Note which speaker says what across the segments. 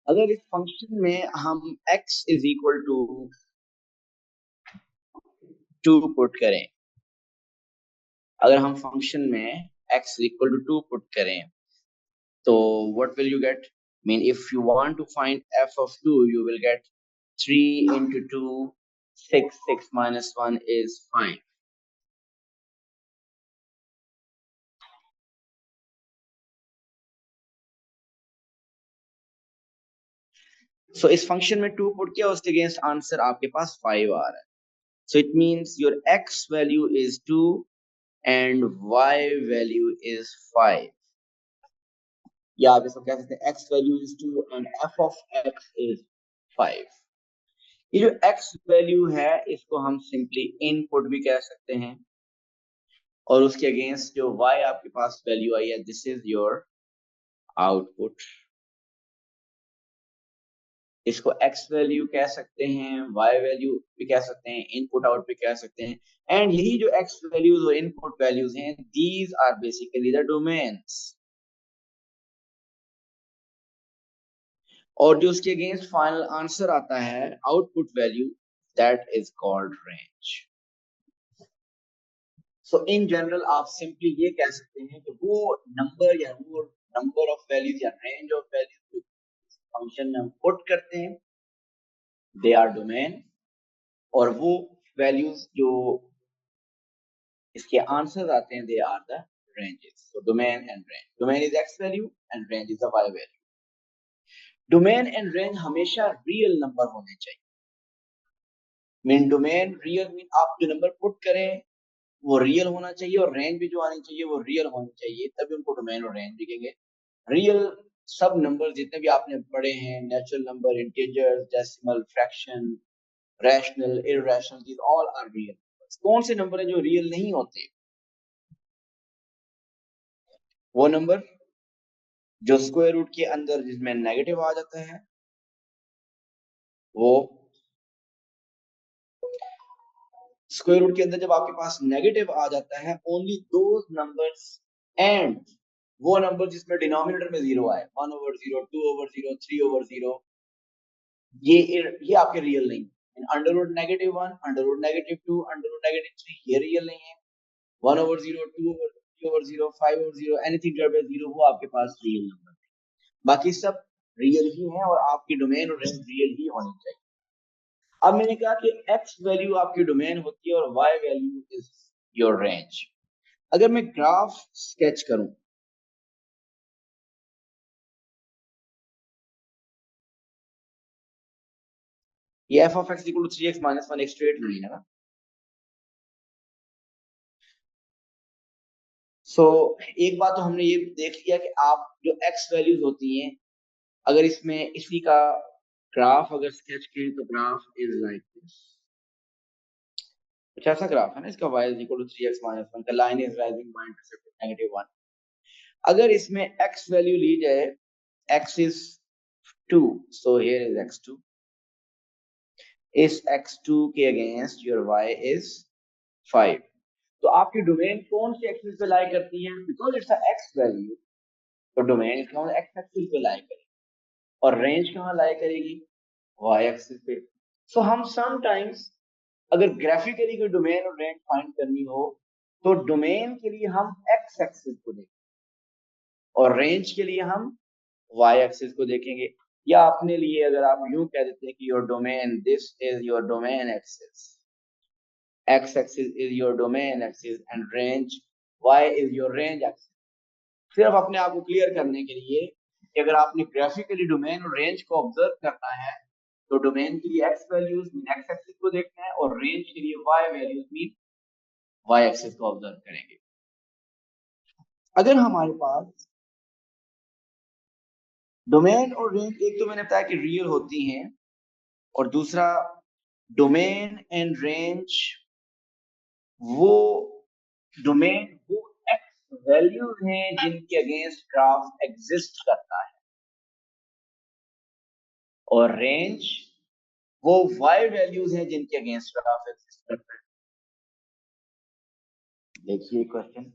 Speaker 1: अगर इस फंक्शन में हम x is equal to 2 put करें, अगर हम फंक्शन में x इक्वल टू 2 पुट करें, तो what will you get? Mean if you want to find f of 2, you will get 3 into 2, 6, 6 minus 1 is 5. So इस फंक्शन में 2 पुट किया, उसके अगेंस्ट आंसर आपके पास 5 आ रहा है. So it means your x value is 2 and y value is 5. या आप इसको कह सकते हैं x value is 2 and f of x is 5. ये जो x वैल्यू है इसको हम सिंपली इनपुट भी कह सकते हैं, और उसके अगेंस्ट जो y आपके पास वैल्यू आई है, दिस इज योर आउटपुट. इसको x वैल्यू कह सकते हैं, y वैल्यू भी कह सकते हैं, इनपुट आउट भी कह सकते हैं. एंड यही जो x वैल्यूज और इनपुट वैल्यूज हैं, these are basically the domains. और जो उसके अगेंस्ट फाइनल आंसर आता है, output value, that is called range. So in general आप सिंपली ये कह सकते हैं कि वो नंबर या वो नंबर ऑफ वैल्यूज या रेंज ऑफ वैल्यूज फंक्शन में हम पुट करते हैं, दे आर डोमेन. और वो वैल्यूज जो इसके आंसर आते हैं, they are the ranges. So domain and range, domain is x value and range is the y value. Domain and range हमेशा रियल नंबर होने चाहिए. मीन डोमेन रियल मीन आप जो नंबर पुट करें वो रियल होना चाहिए, और रेंज भी जो आनी चाहिए वो रियल होनी चाहिए, तभी उनको डोमेन और रेंज दिखेंगे. रियल सब नंबर जितने भी आपने पढ़े हैं, natural number, integers, decimal, fraction, rational, irrational, these all are real. कौन से नंबर है जो रियल नहीं होते? वो नंबर जो स्क्वायर रूट के अंदर जिसमें नेगेटिव आ जाता है, वो स्क्वायर रूट के अंदर जब आपके पास नेगेटिव आ जाता है, ओनली दोज नंबर्स, एंड वो नंबर जिसमें डिनोमिनेटर में जीरो आए, 1/0, 2/0, 3/0, ये आपके रियल नहीं. Under root -1, under root -2, under root -3, ये रियल नहीं है. 1/0, 2/0, 5/0, एनीथिंग डिवाइडेड बाय 0, वो आपके पास रियल नंबर है. बाकी सब रियल ही है, और आपकी डोमेन और रेंज रियल ही होनी चाहिए. अब मैंने कहा कि x वैल्यू आपकी डोमेन होती है और y value is your range. अगर मैं ग्राफ स्केच करूं, ये f of x equal to 3x minus 1 एक स्ट्रेट लाइन है ना. सो एक बात तो हमने ये देख लिया कि आप जो x वैल्यूज होती हैं, अगर इसमें इसी का ग्राफ अगर स्केच करें, तो ग्राफ इज लाइक दिस. कुछ ऐसा ग्राफ है ना इसका, y is equal to 3x minus 1 का line is rising bye intercept -1. अगर इसमें x वैल्यू ली जाए, x is 2, so here is x2. इस x2 के अगेंस्ट योर y is 5. तो आपकी डोमेन कौन सी एक्सिस पे लाई करती है? Because it's a x value, तो डोमेन कौन x एक्सिस पे लाई करेगी, और रेंज कहाँ लाई करेगी? y एक्सिस पे. सो हम समटाइम्स अगर ग्राफिकली कोई डोमेन और रेंज फाइंड करनी हो, तो डोमेन के लिए हम x एक्सिस को देखेंगे और रेंज के लिए हम y एक्सिस को देखेंगे. या अपने लिए अगर आप यूं कह देते हैं कि your domain, this is your domain axis, x axis is your domain axis and range y is your range axis. सिर्फ अपने आप को क्लियर करने के लिए कि अगर आपने ग्राफिकली डोमेन और रेंज को ऑब्जर्व करना है, तो डोमेन के लिए x values mean x axis को देखना है, और रेंज के लिए y values mean y axis को ऑब्जर्व करेंगे. अगर हमारे पास डोमेन और रेंज, एक तो मैंने बताया कि रियल होती हैं, और दूसरा डोमेन एंड रेंज, वो डोमेन वो एक्स वैल्यूज हैं जिनके अगेंस्ट ग्राफ एग्जिस्ट करता है, और रेंज वो वाई वैल्यूज हैं जिनके अगेंस्ट ग्राफ एग्जिस्ट करता है. देखिए क्वेश्चन,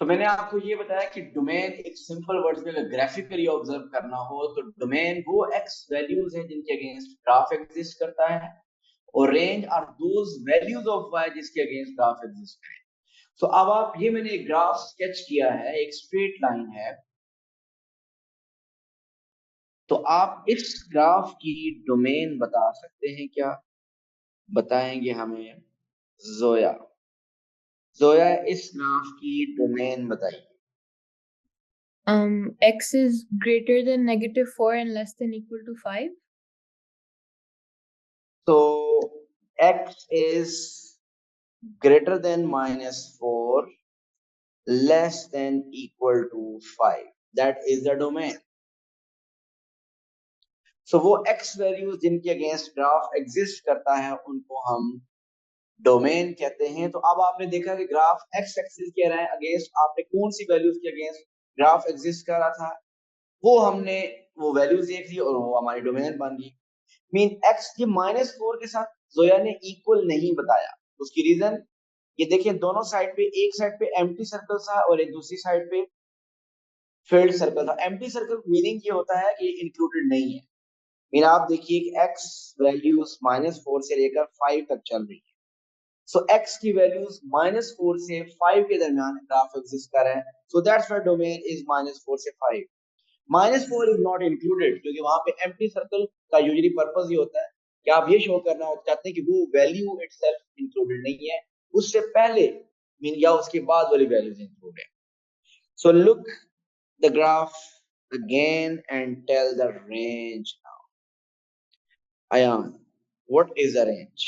Speaker 1: तो मैंने आपको ये बताया कि डोमेन एक सिंपल वर्ड्स में अगर ग्राफिकली ऑब्जर्व करना हो तो डोमेन वो एक्स वैल्यूज हैं जिनके अगेंस्ट ग्राफ एग्जिस्ट करता है, और range are those values of y जिसके अगेंस्ट ग्राफ एग्जिस्ट करे। तो अब आप ये मैंने एक ग्राफ स्केच किया है, एक स्ट्रेट लाइन है, तो आप इस ग्राफ की डोमेन बता सकते हैं क्या? बताएंगे हमें जोया। जोया इस ग्राफ की डोमेन बताइए।
Speaker 2: X is greater than -4 and less than equal to 5.
Speaker 1: So x is greater than -4, less than equal to 5. That is the domain. So वो x वैल्यूज जिनके अगेंस्ट ग्राफ एग्जिस्ट करता है उनको हम डोमेन कहते हैं। तो अब आपने देखा कि ग्राफ x एक्सिस कह रहा है अगेंस्ट आपने कौन सी वैल्यूज के अगेंस्ट ग्राफ एग्जिस्ट कर रहा था, वो हमने वो वैल्यूज देख ली और वो हमारी डोमेन बन गई। मीन x के -4 के साथ जोया ने इक्वल नहीं बताया। उसकी रीजन ये देखिए, दोनों साइड पे, एक साइड पे एम्प्टी सर्कल था और एक दूसरी साइड पे फिल्ड सर्कल था। एम्प्टी सर्कल मीनिंग ये होता है कि इंक्लूडेड नहीं है। मीन आप देखिए कि x वैल्यूज -4 से लेकर 5 तक चल रही है। सो x की वैल्यूज -4 से 5 के दरमियान ग्राफ एग्जिस्ट कर रहा है। So that's why domain is -4 से 5। -4 इज नॉट इंक्लूडेड क्योंकि वहां पे एम्प्टी सर्कल का यूजुअली पर्पस ये होता है कि आप ये शो करना चाहते हैं कि वो वैल्यू इटसेल्फ इंक्लूडेड नहीं है, उससे पहले मीन या उसके बाद वाली वैल्यूज इंक्लूड है। So look the graph again and tell the range now. Ayan, what is the range?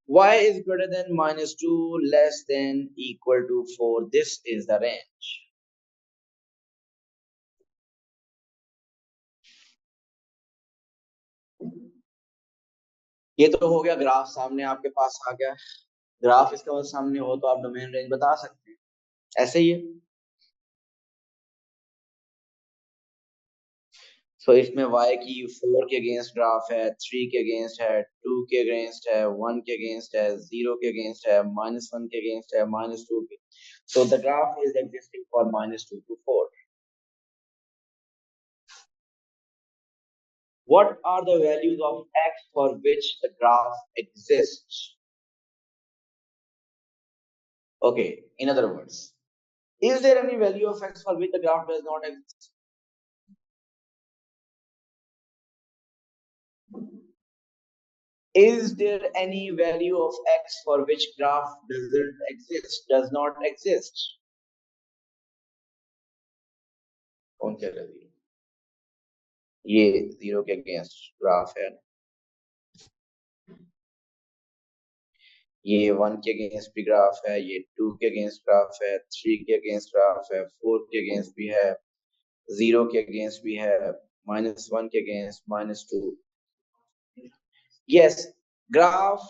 Speaker 1: Y is greater than -2, less than equal to 4. This is the range. ये तो हो गया ग्राफ, सामने आपके पास आ गया ग्राफ। इसका सामने हो तो आप डोमेन रेंज बता सकते हैं, ऐसे ही है। सो इसमें y की 4 के अगेंस्ट ग्राफ है, 3 के अगेंस्ट है, 2 के अगेंस्ट है, 1 के अगेंस्ट है, 0 के अगेंस्ट है, -1 के अगेंस्ट है, -2 के। So the graph is existing for -2 to 4. What are the values of x for which the graph exists? Okay, in other words, is there any value of x for which the graph does not exist? Is there any value of x for which graph doesn't exist, does not exist? कौन कह रहा है? ये 0 के against graph है, ये 1 के against भी ग्राफ है, ये 2 के अगेंस्ट ग्राफ है, 3 के अगेंस्ट ग्राफ है, 4 के अगेंस्ट भी है, 0 के अगेंस्ट भी है, -1 के अगेंस्ट, -2। यस, ग्राफ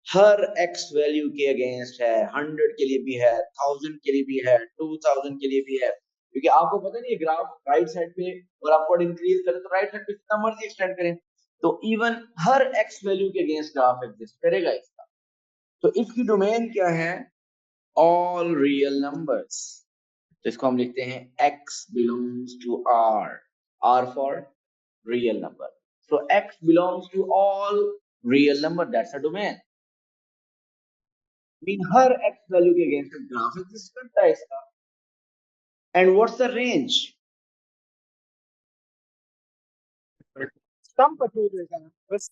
Speaker 1: हर x वैल्यू के अगेंस्ट है, 100 के लिए भी है, 1000 के लिए भी है, 2000 के लिए भी है। क्योंकि आपको पता नहीं है ग्राफ राइट साइड पे और अपवर्ड इंक्रीज करें तो राइट साइड पे जितना मर्जी एक्सटेंड करें, तो इवन हर x वैल्यू के अगेंस्ट ग्राफ एग्जिस्ट करेगा इसका। तो इसकी डोमेन क्या है? All real numbers. तो इसको हम लिखते हैं x belongs to r, r for real number. So x belongs to all real number. That's a domain. I mean her x value के against ग्राफ एग्जिस्ट करता है इसका। And what's the range?
Speaker 3: कम पटू देगा बस।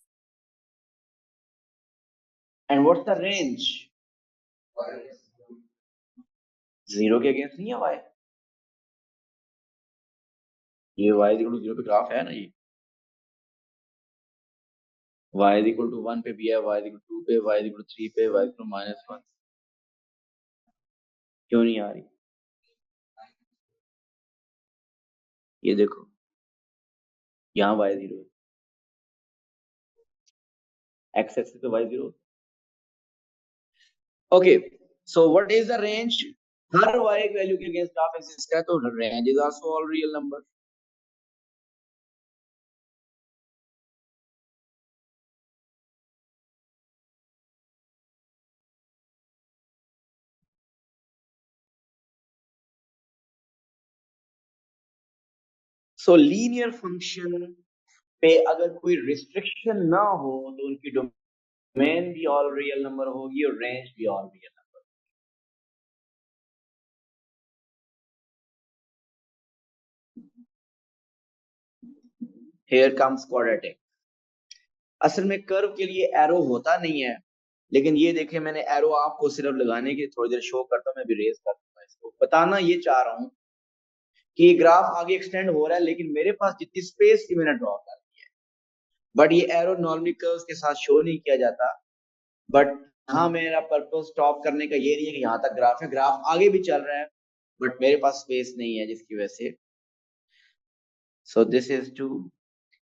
Speaker 1: And what's the range? 0 के against नहीं है y। ये y इक्वल टू 0 पे ग्राफ है ना, ये y इक्वल टू 1 पे भी है, y इक्वल टू 2 पे, y इक्वल टू 3 पे, y इक्वल -1। क्यों नहीं आ रही? ये देखो, यहाँ y 0 है, x एक्सिस पे y 0। Okay, so what is the range? Her y value के अगेंस्ट ग्राफ एग्जिस्ट है, तो range is also all real number. So linear function पे अगर कोई रिस्ट्रिक्शन ना हो तो उनकी डोमेन भी ऑल रियल नंबर होगी और रेंज भी all real number. Here comes quadratic. असल में कर्व के लिए एरो होता नहीं है, लेकिन ये देखें मैंने एरो आपको सिर्फ लगाने के थोड़ी देर शो करता हूँ, मैं भी रेज कर दूंगा। इसको बताना ये चाह रहा हूँ कि ये ग्राफ आगे एक्सटेंड हो रहा है, लेकिन मेरे पास जितनी स्पेस थी मैंने ड्रॉ कर दी है। बट ये एरो नॉर्मली कर्व्स के साथ शो नहीं किया जाता। बट हाँ, मेरा पर्पस स्टॉप करने का ये नहीं है कि यहाँ तक ग्राफ है, ग्राफ आगे भी चल रहा है, बट मेरे पास स्पेस नहीं है जिसकी वजह से। सो दिस इज 2।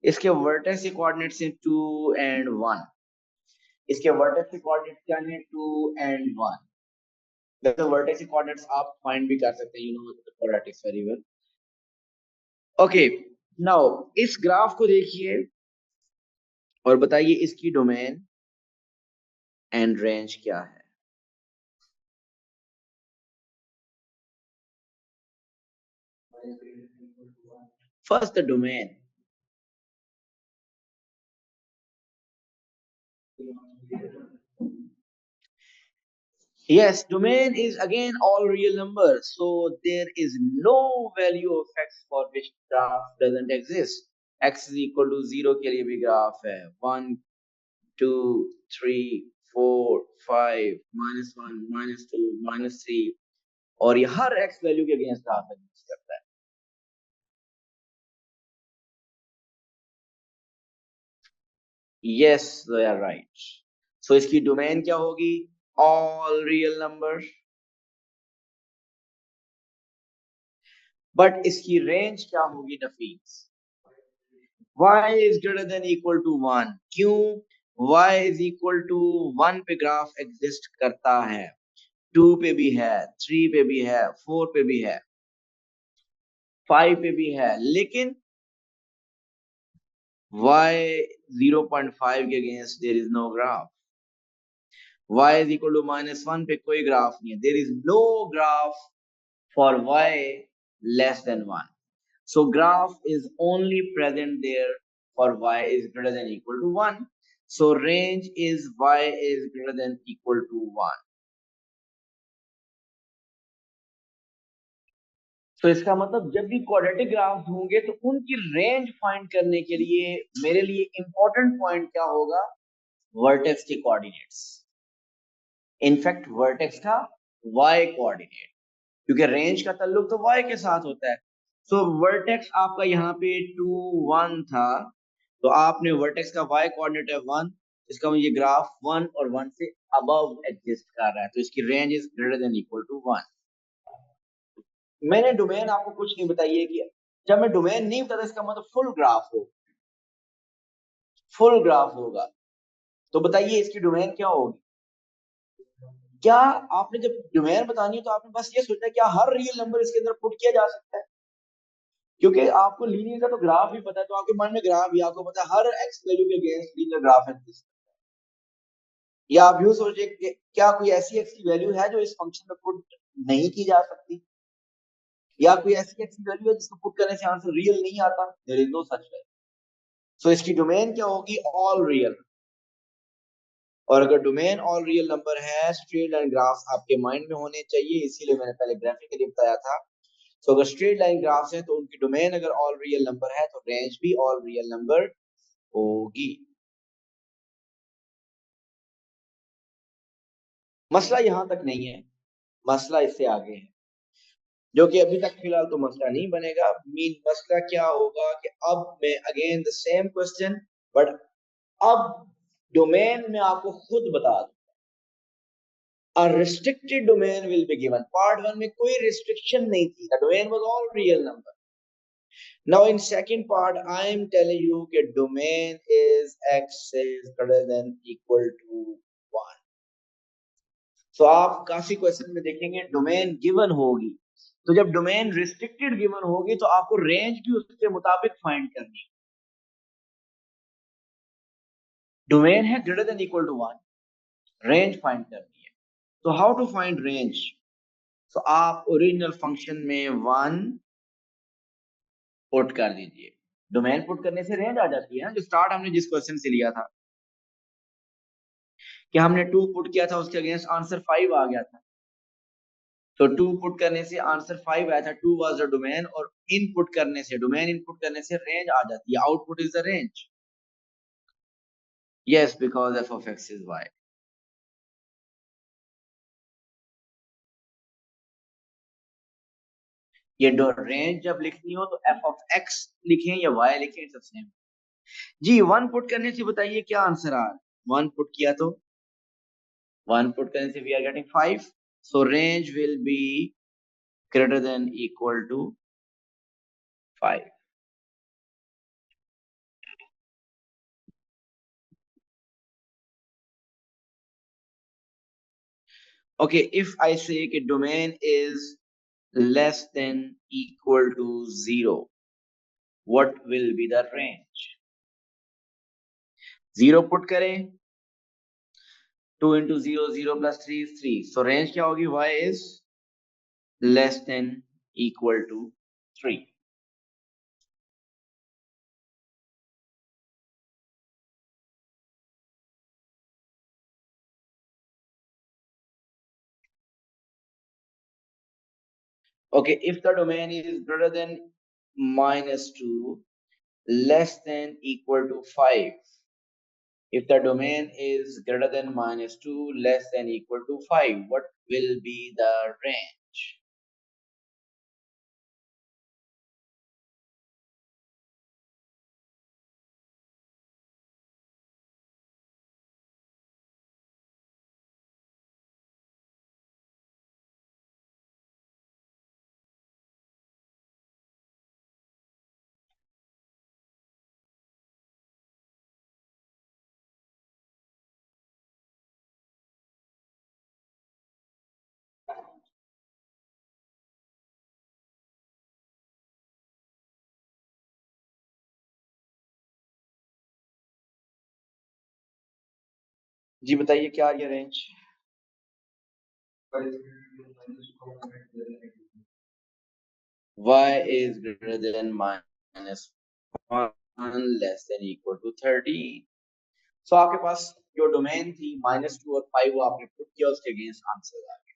Speaker 1: इसके वर्टेक्स के कोऑर्डिनेट्स हैं 2 एंड 1। इसके वर्टेक्स के कोऑर्डिनेट्स क्या हैं? 2 एंड 1। वैसे वर्टेक्स के कोऑर्डिनेट्स आप फाइंड भी कर सकते हैं, you know the quadratics very well. Okay, now इस ग्राफ को देखिए और बताइए इसकी डोमेन एंड रेंज क्या है। First the domain. Yes, domain is again all real numbers, so there is no value of x for which graph doesn't exist. X is equal to 0 के लिए भी ग्राफ है, 1 2 3 4 5 -1 -2 -3, और ये हर x वैल्यू के against graph exist करता है। Yes, they are right. So इसकी डोमेन क्या होगी? All real numbers. बट इसकी रेंज क्या होगी नफीस? y is greater than equal to 1। क्यों? y is equal to 1 पे ग्राफ एग्जिस्ट करता है, 2 पे भी है, 3 पे भी है, 4 पे भी है, 5 पे भी है, लेकिन y 0.5 के against there is no graph. y is equal to -1 पे कोई ग्राफ नहीं है, there is no graph for y less than 1. So graph is only present there for y is greater than equal to 1. So range is y is greater than equal to 1. So इसका मतलब जब भी quadratic graph होंगे तो उनकी range find करने के लिए मेरे लिए इंपॉर्टेंट पॉइंट क्या होगा? वर्टेक्स के कोऑर्डिनेट्स। इनफैक्ट वर्टेक्स का y कोऑर्डिनेट, क्योंकि रेंज का ताल्लुक तो y के साथ होता है। सो वर्टेक्स आपका यहाँ पे 2 1 था, तो आपने वर्टेक्स का y कोऑर्डिनेट है 1, इसका मतलब ये ग्राफ 1 और 1 से अबव एग्जिस्ट कर रहा है, तो इसकी range is greater than equal to 1। मैंने डोमेन आपको कुछ नहीं बताई है कि जब मैं डोमेन नहीं बताता इसका मतलब फुल ग्राफ हो, फुल ग्राफ होगा। तो बताइए इसकी डोमेन क्या होगी? क्या आपने जब डोमेन बतानी है तो आपने बस ये सोचना है क्या हर रियल नंबर इसके अंदर पुट किया जा सकता है? क्योंकि आपको लीनियर का तो ग्राफ भी पता है, तो आपके मन में ग्राफ भी आपको पता है हर एक्स वैल्यू के अगेंस्ट लीनियर ग्राफ एग्जिस्ट। या आप यूं सोचिए कि क्या कोई ऐसी एक्स की वैल्यू है जो इस फंक्शन में पुट नहीं की जा सकती, या कोई ऐसी एक्स की वैल्यू है जिसको पुट करने से आंसर रियल नहीं आता? There is no such value. So इसकी डोमेन क्या होगी? All real. और अगर डोमेन ऑल रियल नंबर है, स्ट्रेट लाइन ग्राफ आपके माइंड में होने चाहिए, इसीलिए मैंने पहले ग्राफिकली बताया था। तो अगर स्ट्रेट लाइन ग्राफ्स हैं तो उनकी डोमेन अगर ऑल रियल नंबर है तो रेंज भी ऑल रियल नंबर होगी। मसला यहां तक नहीं है, मसला इससे आगे है, जो कि अभी तक फिलहाल तो मसला नहीं बनेगा। मीन मसला क्या होगा कि अब मैं again the same question, but अब डोमेन में आपको खुद बता दूं। A restricted domain will be given. Part 1 में कोई restriction नहीं थी, the domain was all real number. Now in second part I am telling you that domain is x is greater than equal to 1. तो आप काफी question में देखेंगे domain given होगी, तो जब डोमेन रिस्ट्रिक्टेड गिवन होगी तो आपको रेंज भी उसके मुताबिक फाइंड करनी है। डोमेन है greater than equal to 1, range find करनी है। तो हाउ टू फाइंड रेंज? तो आप ओरिजिनल फंक्शन में 1 पुट कर दीजिए। डोमेन पुट करने से रेंज आ जाती है ना, जो स्टार्ट हमने जिस क्वेश्चन से लिया था कि हमने 2 पुट किया था, उसके अगेंस्ट आंसर 5 आ गया था। तो 2 पुट करने से आंसर 5 आया था, 2 वाज द डोमेन, और इनपुट करने से, डोमेन इनपुट करने से रेंज आ जाती है। Output is the range. Yes, because f of x is y. ये रेंज जब लिखनी हो तो एफ ऑफ एक्स लिखें या वाई लिखें, इट्स द सेम। जी, 1 पुट करने से बताइए क्या आंसर आ रहा है। 1 पुट किया तो 1 पुट करने से we are getting 5, so range will be greater than equal to 5. Okay, if I say कि domain is less than equal to 0, what will be the range? 0 put करें, 2 into 0, 0 plus 3 is 3, so range क्या होगी? Y is less than equal to 3. Okay, if the domain is greater than -2, less than equal to 5. If the domain is greater than -2, less than equal to 5, what will be the range? जी बताइए क्या ये range? Y is greater than -1, less than equal to 30. So आपके पास जो domain थी -2 और 5, वो आपने put किया, उसके अगेंस्ट आंसर आ गया।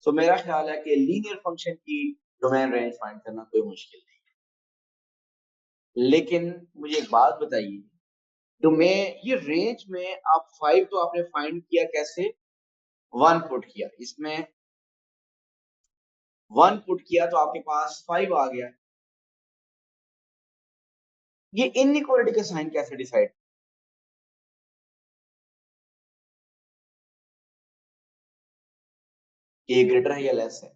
Speaker 1: सो मेरा ख्याल है कि लीनियर फंक्शन की डोमेन रेंज फाइंड करना कोई मुश्किल नहीं है। लेकिन मुझे एक बात बताइए, डोमेन ये रेंज में आप 5 तो आपने फाइंड किया कैसे? 1 पुट किया, इसमें 1 पुट किया तो आपके पास 5 आ गया। ये इनइक्वालिटी का साइन कैसे डिसाइड? ये ग्रेटर है या लेस है?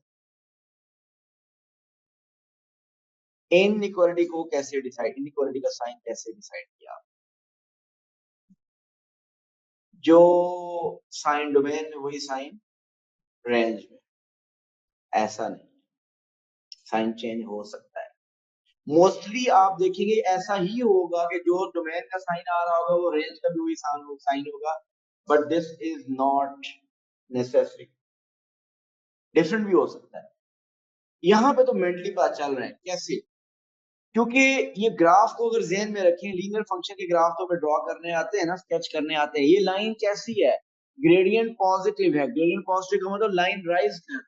Speaker 1: इनइक्वालिटी को कैसे डिसाइड, इनइक्वालिटी का साइन कैसे डिसाइड किया? जो साइन डोमेन में वही साइन रेंज में, ऐसा नहीं, साइन चेंज हो सकता है। मोस्टली आप देखेंगे ऐसा ही होगा कि जो डोमेन का साइन आ रहा होगा वो रेंज का भी वही साइन होगा, but this is not necessary, different भी हो सकता है। यहाँ पे तो मेंटली पता चल रहा है कैसे, क्योंकि ये ग्राफ को अगर ज़हन में रखें, लीनियर फंक्शन के ग्राफ तो ड्रॉ करने आते हैं ना, स्केच करने आते हैं। ये लाइन कैसी है? ग्रेडियंट पॉजिटिव है। ग्रेडियंट पॉजिटिव का मतलब लाइन राइज कर,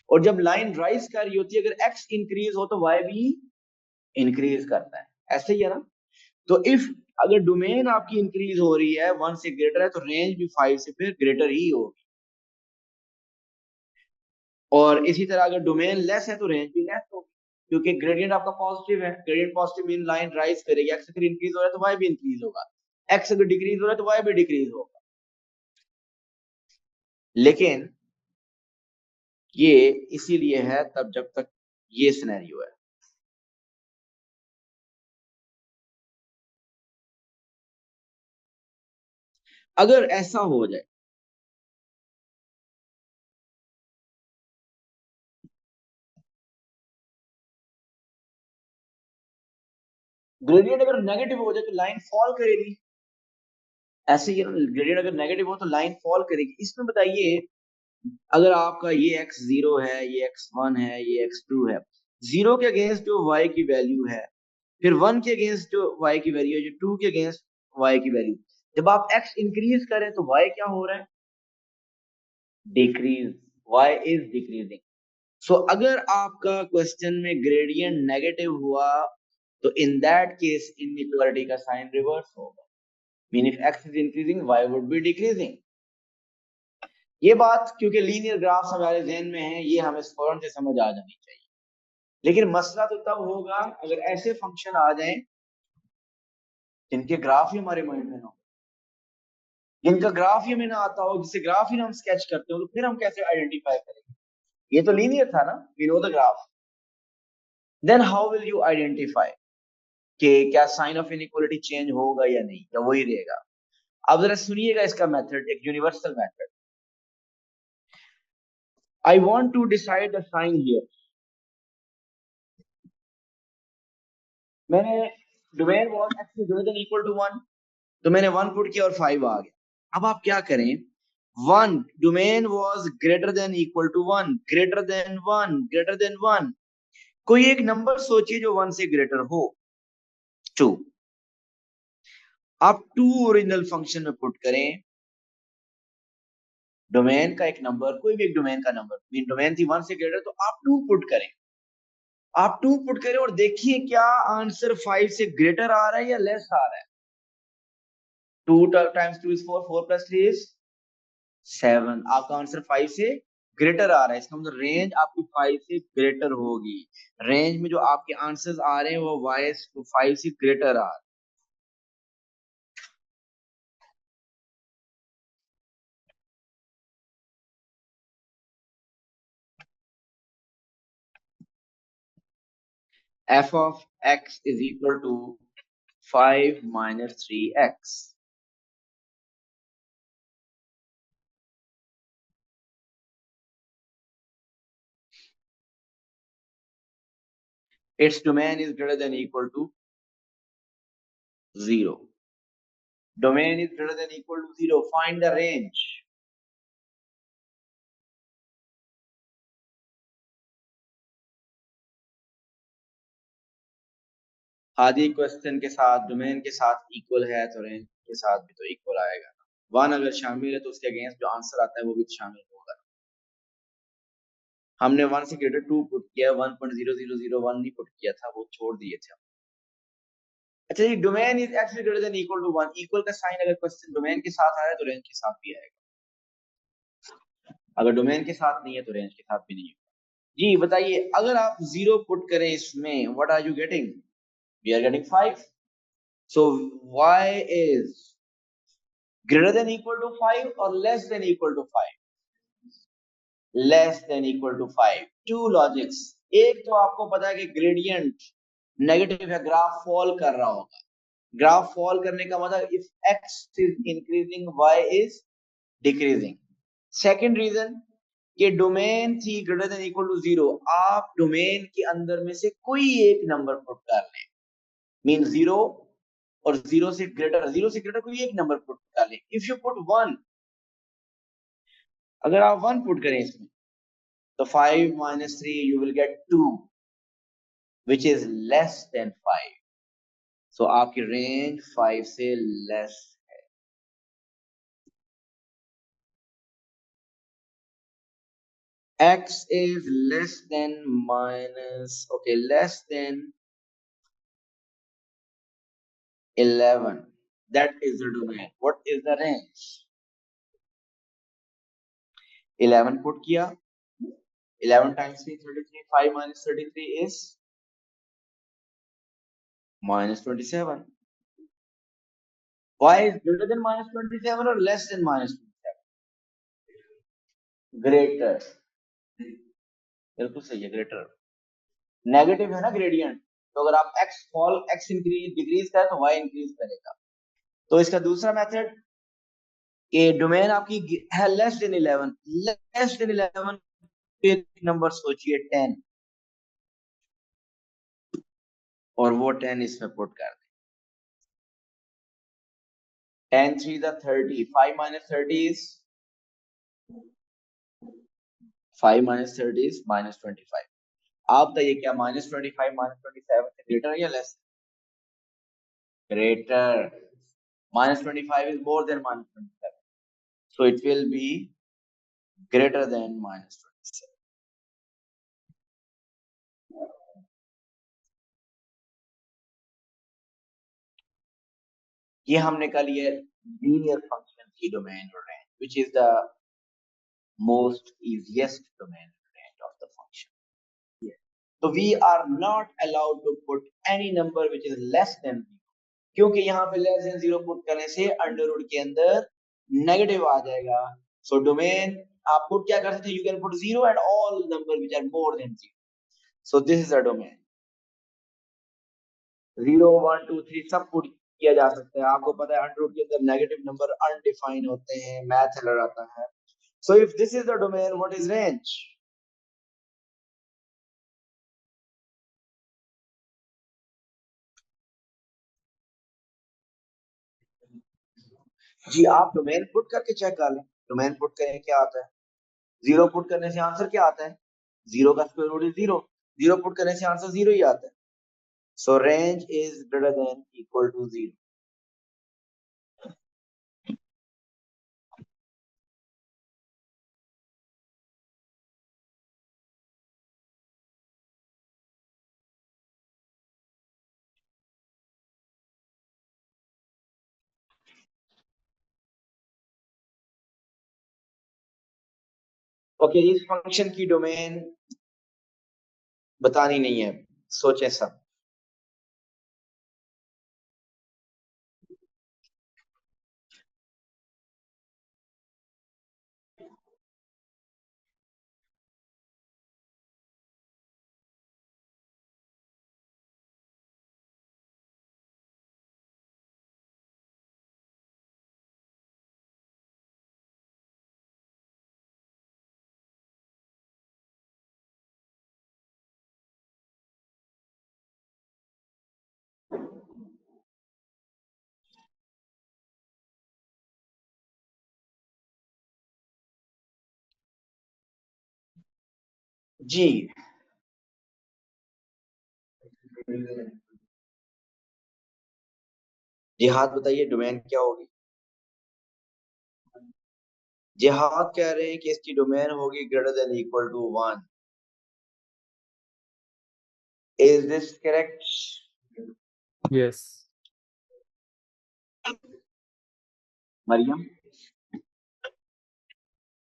Speaker 1: और जब लाइन राइज कर रही होती है, अगर एक्स इंक्रीज हो तो वाई भी इंक्रीज करता है, ऐसे ही है ना? तो इफ अगर डोमेन आपकी इंक्रीज हो रही है 1 से ग्रेटर है, तो रेंज भी 5 से फिर ग्रेटर ही होगी। और इसी तरह अगर डोमेन लेस है तो रेंज भी लेस होगी, क्योंकि ग्रेडियंट आपका पॉजिटिव है। Gradient positive mean line rise करेगी। एक्स अगर इंक्रीज हो रहा है तो वाई भी इंक्रीज होगा, एक्स अगर डिक्रीज हो रहा है तो वाई भी डिक्रीज होगा। लेकिन ये इसीलिए है तब जब तक ये सिनेरियो है। अगर ऐसा हो जाए, ग्रेडियंट अगर नेगेटिव हो जाए तो लाइन फॉल करेगी। ऐसे ही ग्रेडियंट अगर नेगेटिव हो तो लाइन फॉल करेगी। इसमें बताइए, अगर आपका ये x0 है, ये x1 है, ये x2 है, 0 के अगेंस्ट जो y की वैल्यू है, फिर 1 के अगेंस्ट जो y की वैल्यू है, जो 2 के अगेंस्ट y की वैल्यू, जब आप x इंक्रीज करें तो y क्या हो रहा है? Decrease, y is decreasing. So अगर आपका क्वेश्चन में ग्रेडियंट नेगेटिव हुआ तो इन दैट केस इनइक्वालिटी का साइन रिवर्स होगा, mean if x is increasing y would be decreasing. ये बात क्योंकि लीनियर ग्राफ्स हमारे जहन में है, ये हमें फौरन से समझ आ जानी चाहिए। लेकिन मसला तो तब होगा अगर ऐसे फंक्शन आ जाएं जिनके ग्राफ ही हमारे माइंड में ना हो, जिनका ग्राफ ही हमें ना आता हो, जिसे ग्राफ ही ना हम स्केच करते हो, तो फिर हम कैसे आइडेंटिफाई करेंगे? ये तो लीनियर था ना, we know the graph, then how will you identify कि क्या साइन ऑफ इनइक्वालिटी चेंज होगा या नहीं, या वही रहेगा? अब जरा सुनिएगा इसका मेथड, एक universal method. I want to decide the sign here. मैंने domain was X greater than equal to 1, तो मैंने 1 पुट किया और 5 आ गया। अब आप क्या करें? 1 domain was greater than equal to 1, greater than 1, greater than 1। कोई एक नंबर सोचिए जो 1 से ग्रेटर हो। 2, आप 2 ओरिजिनल फंक्शन में पुट करें, डोमेन का एक नंबर, कोई भी एक डोमेन का नंबर, मीन डोमेन थी 1 से ग्रेटर, तो आप 2 पुट करें। आप 2 पुट करें और देखिए क्या आंसर 5 से ग्रेटर आ रहा है या लेस आ रहा है। 2 टाइम्स 2 इज 4, 4 प्लस 3 इज 7। आपका आंसर 5 से ग्रेटर आ रहा है, इसका मतलब रेंज आपकी 5 से ग्रेटर होगी। रेंज में जो आपके आंसर्स आ रहे हैं वो y 5 से ग्रेटर आ रहे हैं। f of x is equal to 5 minus 3x. Its domain is greater than equal to 0. Domain is greater than equal to 0. Find the range. आदि क्वेश्चन के साथ डोमेन के साथ इक्वल है तो रेंज के साथ भी तो इक्वल आएगा ना। 1 अगर शामिल है तो उसके अगेंस्ट जो आंसर आता है वो भी शामिल होगा। हमने 1 से ग्रेटर 2 पुट किया, 1.0001 नहीं पुट किया था, वो छोड़ दिए थे। अच्छा, ये domain is x greater than equal to 1, equal का साइन अगर क्वेश्चन डोमेन के साथ आया तो रेंज के साथ भी आएगा, अगर डोमेन के साथ नहीं है तो रेंज के साथ भी नहीं होगा। जी बताइए, अगर आप 0 पुट करें इसमें, what are you getting? We are getting 5। So y इज greater than equal to 5 or less than equal to 5? Less than equal to 5। Two logics, एक तो आपको पता है कि ग्रेडियंट नेगेटिव है, ग्राफ फॉल कर रहा होगा। ग्राफ फॉल करने का मतलब if x is increasing y is decreasing. Second reason, कि डोमेन थी ग्रेटर देन इक्वल टू 0, आप डोमेन के अंदर में से कोई एक नंबर पुट कर लें, मीन 0 और 0 से ग्रेटर कोई एक नंबर पुट कर लें। इफ यू पुट 1, अगर आप 1 पुट करें इसमें तो 5 minus 3 you will get 2 which is less than 5। so आपकी रेंज 5 से लेस है। x is less than minus, okay, less than 11, that is the domain। what is the range? 11 put किया, 11 times 3 33, 5 minus 33 is minus 27। y is greater than minus 27 or less than minus 27? greater, बिल्कुल सही है, greater. Negative है ना gradient, तो अगर आप x increase decrease करें तो y इंक्रीज करेगा। तो इसका दूसरा मेथड, ये डोमेन आपकी है लेस देन 11, लेस देन 11 पे नंबर सोचिए 10, और वो 10 इसमें पुट कर दें। 10 3 the 30, 5 minus 30 is 5 minus 30 is minus 25। आप बताइए क्या -25 -27 से ग्रेटर या less? Greater. -25 is more than -27. So it will be greater than -27. ये हमने कल ये linear function की domain और range, which is the most easiest domain and range of the function. Yeah. So we are not allowed to put any number which is less than 0. क्योंकि यहाँ पे less than 0 put करने से under root के अंदर negative आ जाएगा. So domain आप put क्या कर सकते हैं? You can put 0 and all number which are more than 0. So this is a domain. 0 1 2 3 सब पुट किया जा सकता है. आपको पता है अंडर रूट के अंदर नेगेटिव नंबर अनडिफाइन होते हैं, मैथ एरर आता है. So if this is the domain, what is range? जी आप डोमेन पुट करके चेक कर लें. डोमेन पुट करें क्या आता है? 0 पुट करने से आंसर क्या आता है? 0 का स्क्वायर रूट इज 0. 0 पुट करने से आंसर 0 ही आता है. So range is greater than equal to 0. Okay इस फंक्शन की डोमेन बतानी नहीं है, सोचें सब. जी जिहाद बताइए डोमेन क्या होगी? जिहाद कह रहे हैं कि इसकी डोमेन होगी greater than equal to 1. Is this correct?
Speaker 3: Yes.
Speaker 1: Mariam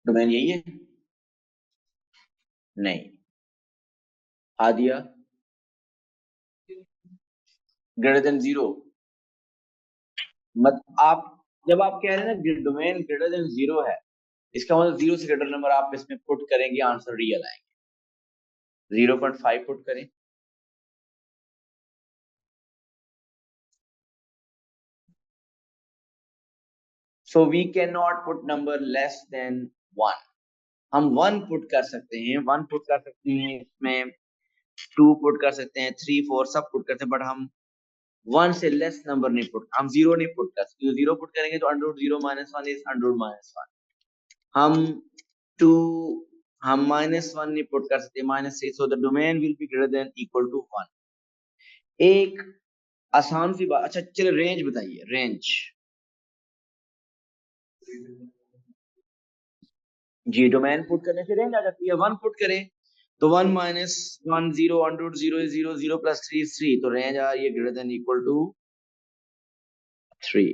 Speaker 1: domain यही है? नहीं. Aadiya greater than 0. मत आप जब आप कह रहे हैं ना डोमेन ग्रेटर देन 0 है, इसका मतलब 0 से ग्रेटर नंबर आप इसमें पुट करेंगे आंसर रियल आएंगे. 0.5 पुट करें. So we cannot put number less than 1. हम 1 पुट कर सकते हैं, 1 पुट कर सकते हैं, इसमें 2 पुट कर सकते हैं, 3 4 सब पुट करते हैं, बट हम 1 से लेस नंबर नहीं पुट, हम 0 नहीं पुट कर सकते. 0 पुट करेंगे तो under root 0 minus 1 is under root minus 1. हम 2 हम -1 नहीं पुट कर सकते, -6. So the domain will be greater than equal to 1. एक आसान सी बात. अच्छा चलिए रेंज बताइए. रेंज जी डोमेन पुट करने से रेंज आ जाती है. 1 पुट करें तो 1 minus 1 0 under root 0 is 0, 0 plus 3 is 3. तो रेंज आ रही है ग्रेटर देन इक्वल टू 3.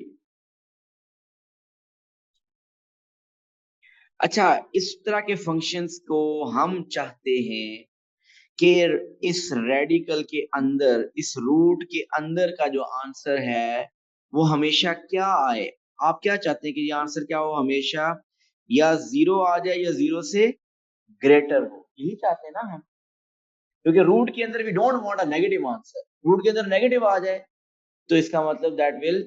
Speaker 1: अच्छा इस तरह के फंक्शंस को हम चाहते हैं कि इस रेडिकल के अंदर, इस रूट के अंदर का जो आंसर है वो हमेशा क्या आए. आप क्या चाहते हैं कि ये आंसर क्या हो? हमेशा या 0 आ जाए या 0 से ग्रेटर हो. यही चाहते हैं ना हम, क्योंकि रूट के अंदर we don't want a negative answer. Root के अंदर नेगेटिव आ जाए तो इसका मतलब that will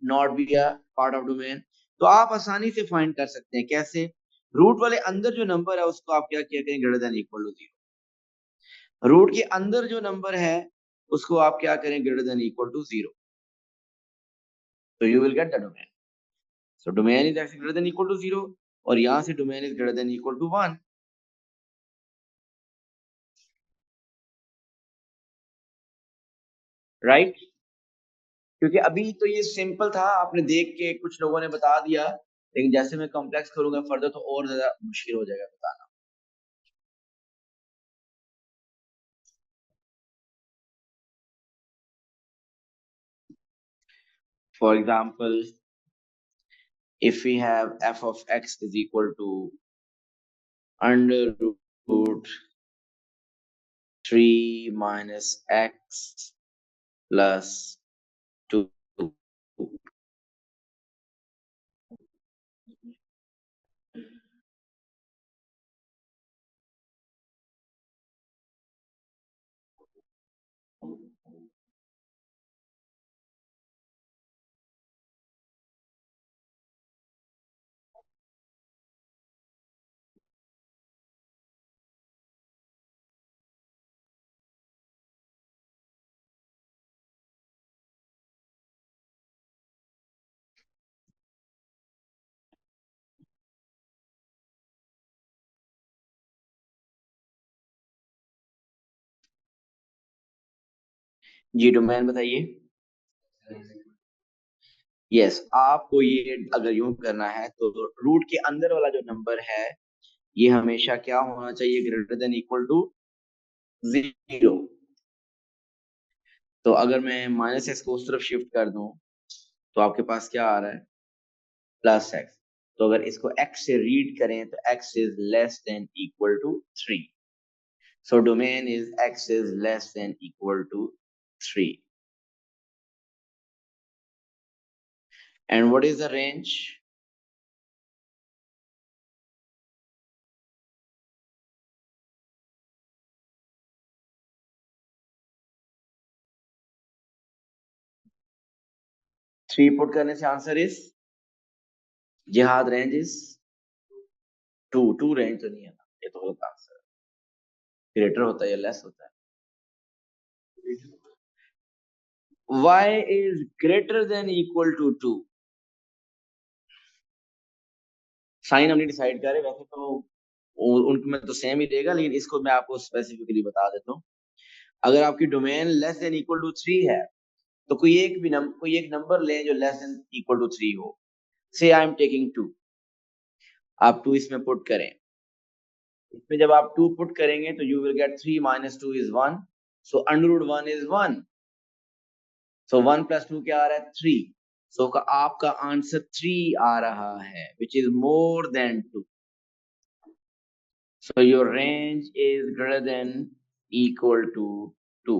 Speaker 1: not be a part of domain. तो आप आसानी से फाइंड कर सकते हैं. कैसे? रूट वाले अंदर जो नंबर है उसको आप क्या किया करें? Greater than equal to 0. Root के अंदर जो नंबर है उसको आप क्या करें? Greater than equal to 0. तो you will get the domain. So domain is x greater than equal to 0 और यहां से domain is greater than equal to 1. Right. क्योंकि अभी तो ये सिंपल था, आपने देख के कुछ लोगों ने बता दिया, लेकिन जैसे मैं कॉम्प्लेक्स करूंगा फर्दर तो और ज्यादा मुश्किल हो जाएगा बताना। For example, if we have f of x is equal to under root 3 minus x plus 2, ji domain बताइए। यस, आपको ये अगर यूं करना है तो रूट के अंदर वाला जो नंबर है ये हमेशा क्या होना चाहिए, ग्रेटर देन इक्वल टू 0। तो अगर मैं माइनस एक्स को उस तरफ शिफ्ट कर दूं तो आपके पास क्या आ रहा है, प्लस एक्स। तो अगर इसको x से रीड करें तो x is less than equal to 3। So domain is x is less than equal to 3. And what is the range? Three put करने से आंसर is जिहाद रेंज इज टू रेंज तो नहीं है ना, ये तो होता आंसर ग्रेटर होता है या लेस होता है। y is greater than equal to 2। Sign हमने डिसाइड करे, वैसे तो उनमें तो सेम ही देगा, लेकिन इसको मैं आपको स्पेसिफिकली बता देता हूँ। अगर आपकी domain less than equal to 3 है तो कोई एक नंबर लें जो लेस देन इक्वल टू 3 हो। से आई एम टेकिंग 2, आप 2 इसमें पुट करें। इसमें जब आप 2 पुट करेंगे तो you will gate 3 minus 2 is 1, so under root 1 is 1, so 1 plus 2 क्या आ रहा है, 3। so आपका आंसर 3 आ रहा है, which is more than 2, so your range is greater than equal to 2।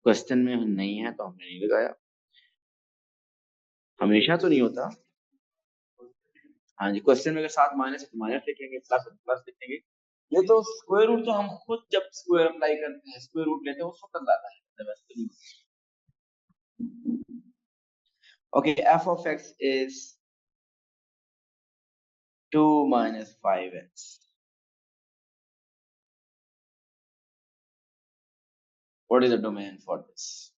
Speaker 1: Question में नहीं है तो हमने नहीं लगाया, हमेशा तो नहीं होता। हाँ जी, क्वेश्चन में अगर साथ माइनस है तो माइनस लिखेंगे, प्लस प्लस लिखेंगे। ये तो स्क्वायर रूट तो हम खुद जब स्क्वायर अप्लाई करते हैं, स्क्वायर रूट लेते हैं, उस वक्त आता है वैसे तो नहीं। Okay, f of x is 2 minus 5x. What is the domain for this?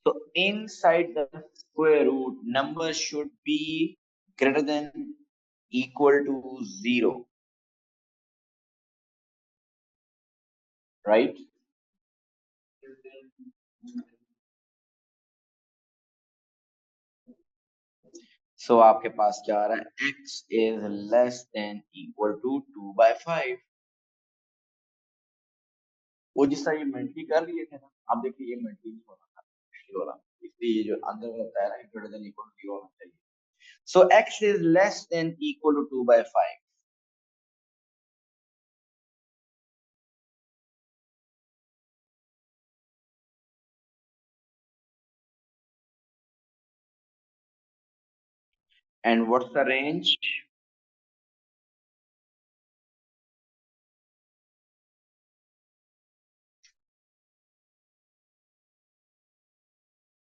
Speaker 1: So inside the square root, number should be greater than equal to 0, right? So आपके पास क्या आ रहा है, x is less than equal to 2 by 5। वो जिस तरह ये mentally कर लिए थे ना, आप देखिए ये मेंटली नहीं होना था, मुश्किल हो रहा, इसलिए ये जो अंदर वाला होता है ना, ग्रेटर देन इक्वल टू 0 होना चाहिए। So x is less than equal to 2 by 5। And what's the range?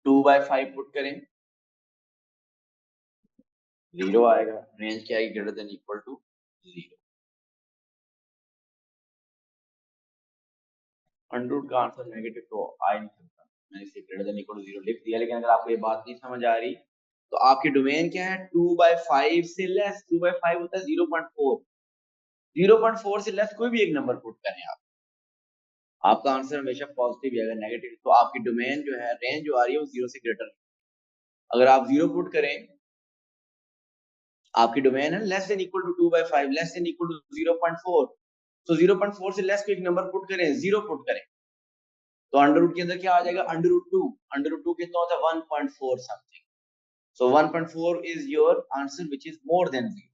Speaker 1: 2/5 put करें, 0 आएगा। रेंज क्या आएगी? Greater than equal to 0। Under root का आंसर नेगेटिव तो आ ही नहीं सकता। मैंने इसे ग्रेटर देन इक्वल टू 0 लिख दिया, लेकिन अगर आपको ये बात नहीं समझ आ रही तो आपकी डोमेन क्या है? 2/5 से लेस। 2/5 होता है 0.4। 0.4 से लेस कोई भी एक नंबर पुट करें आप, आपका आंसर हमेशा पॉजिटिव है। अगर नेगेटिव तो आपकी डोमेन जो है, रेंज जो आ रही है वो 0 से ग्रेटर है। अगर आप 0 पुट करें, आपकी डोमेन है less than equal to 2/5, less than equal to 0.4। तो 0.4 से लेस को एक नंबर पुट करें, 0 पुट करें, तो अंडर रूट के अंदर क्या आ जाएगा? Under root 2। अंडर रूट 2 कितना होता है? 1.4 something. So 1.4 is your answer which is more than 0।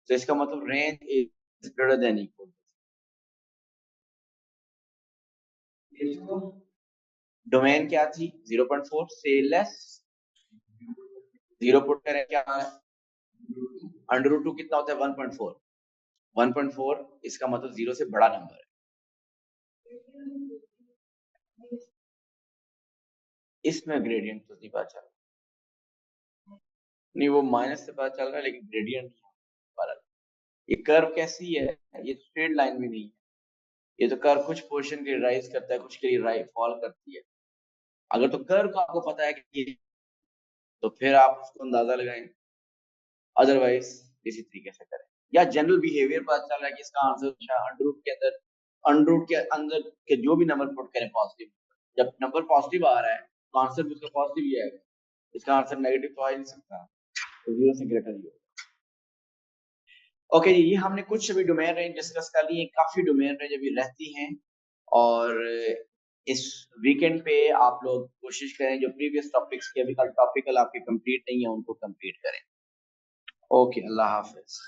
Speaker 1: तो इसका मतलब range is greater than equal to. Domain क्या थी? 0.4 से लेस। 0 पुट करें, क्या आ रहा है? अंडर रूट 2 कितना होता है? 1.4। 1.4 इसका मतलब 0 से बड़ा नंबर है। इसमें ग्रेडियंट तो नहीं पता चल रहा, नहीं वो माइनस से पता चल रहा है, लेकिन ग्रेडियंट नहीं। ये कर्व कैसी है? ये स्ट्रेट लाइन भी नहीं है। ये तो कर्व कुछ पोर्शन के लिए राइज करता है, कुछ के लिए राइज फॉल करती है। अगर तो कर्व को आपको पता है कि तो फिर आप उसको अंदाजा लगाएं, अदरवाइज इसी तरीके से करें। या जनरल बिहेवियर पता चल रहा है कि इसका आंसर अंडर रूट के अंदर के जो भी नंबर पुट करें पॉजिटिव, जब नंबर पॉजिटिव आ रहा है तो आंसर भी उसका पॉजिटिव ही आएगा। इसका आंसर नेगेटिव तो आ ही नहीं सकता, तो 0 से ग्रेटर ही होगा। ओके, ये हमने कुछ अभी डोमेन रेंज डिस्कस कर ली है। काफी डोमेन रेंज अभी रहती हैं, और इस वीकेंड पे आप लोग कोशिश करें जो प्रीवियस टॉपिक्स के अभी कल टॉपिकल आपके कंप्लीट नहीं है उनको कंप्लीट करें। ओके, अल्लाह हाफिज।